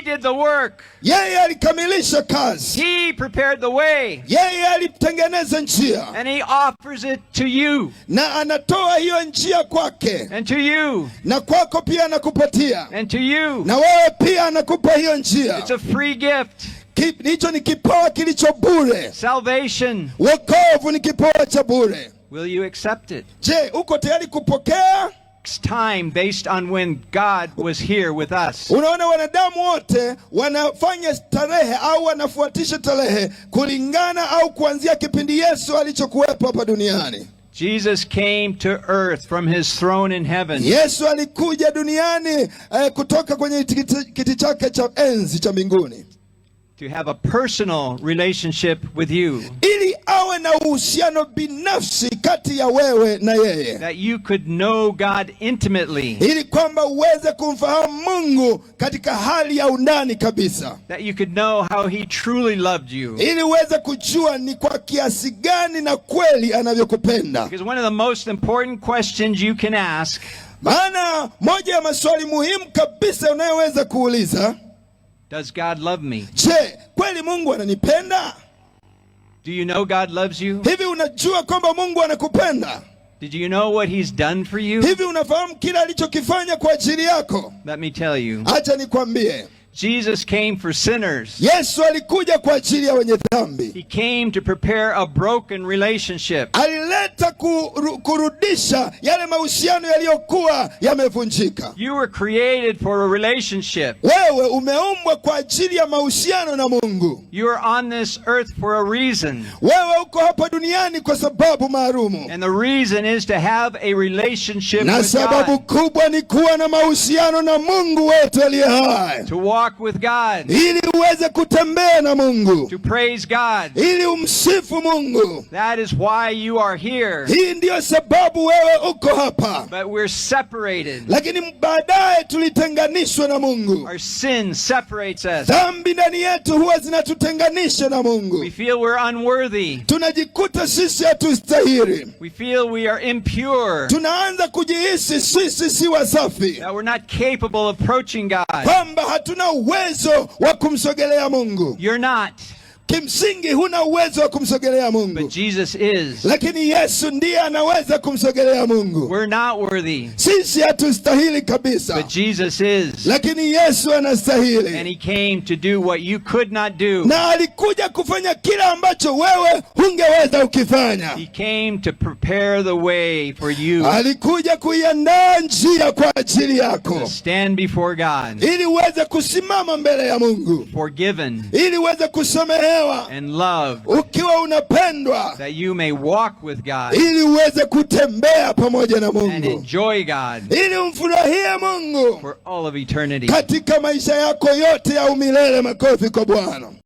did the work. Yeye alikamilisha kazi. He prepared the way. Yeye alitengeneza njia. And he offers it to you. Na anatoa hiyo njia kwake. And to you. Na kwako pia anakupatia. And to you. Na wewe pia anakupa hiyo njia. It's a free gift. Hicho ni kipawa kilicho bure. Salvation. Wokovu ni kipawa cha bure. Will you accept it? Je, uko tayari kupokea? Time based on when God was here with us. Unaona, wanadamu wote wanafanya tarehe au wanafuatisha tarehe kulingana au kuanzia kipindi Yesu alichokuwepo hapa duniani. Jesus came to earth from his throne in heaven. Yesu alikuja duniani kutoka kwenye kiti chake cha enzi cha mbinguni. To have a personal relationship with you. Ili awe na uhusiano binafsi kati ya wewe na yeye. That you could know God intimately. Ili kwamba uweze kumfahamu Mungu katika hali ya undani kabisa. That you could know how he truly loved you. Ili uweze kujua ni kwa kiasi gani na kweli anavyokupenda. Because one of the most important questions you can ask. Maana moja ya maswali muhimu kabisa unayoweza kuuliza. Does God love me? Je, kweli Mungu ananipenda? Do you know God loves you? Hivi unajua kwamba Mungu anakupenda? Did you know what he's done for you? Hivi unafahamu kila alichokifanya kwa ajili yako? Let me tell you. Acha nikwambie. Jesus came for sinners. Yesu alikuja kwa ajili ya wenye dhambi. He came to prepare a broken relationship. Alileta kurudisha yale mahusiano yaliyokuwa yamevunjika. You were created for a relationship. Wewe umeumbwa kwa ajili ya mahusiano na Mungu. You are on this earth for a reason. Wewe uko hapa duniani kwa sababu maalumu. And the reason is to have a relationship with God. Na sababu kubwa ni kuwa na mahusiano na Mungu wetu aliye hai. To walk with God. Ili uweze kutembea na Mungu. To praise God. Ili umsifu Mungu. That is why you are here. Hii ndio sababu wewe uko hapa. But we're separated. Lakini baadaye tulitenganishwa na Mungu. Our sin separates us. Dhambi ndani yetu huwa zinatutenganisha na Mungu. We feel we're unworthy. Tunajikuta sisi hatustahili. We feel we are impure. Tunaanza kujihisi sisi si wasafi. That we're not capable of approaching God. Kwamba hatuna uwezo wa kumsogelea Mungu. You're not. Kimsingi huna uwezo wa kumsogelea Mungu. But Jesus is. Lakini Yesu ndiye anaweza kumsogelea Mungu. We're not worthy. Sisi hatustahili kabisa. But Jesus is. Lakini Yesu anastahili. And he came to do what you could not do. Na alikuja kufanya kila ambacho wewe hungeweza ukifanya. He came to prepare the way for you. Alikuja kuiandaa njia kwa ajili yako. To stand before God. Ili uweze kusimama mbele ya Mungu. Forgiven. Ili uweze kusamehewa. And love. Ukiwa unapendwa. That you may walk with God. Ili uweze kutembea pamoja na Mungu. And enjoy God. Ili umfurahie Mungu. For all of eternity. Katika maisha yako yote ya umilele. Makofi kwa Bwana.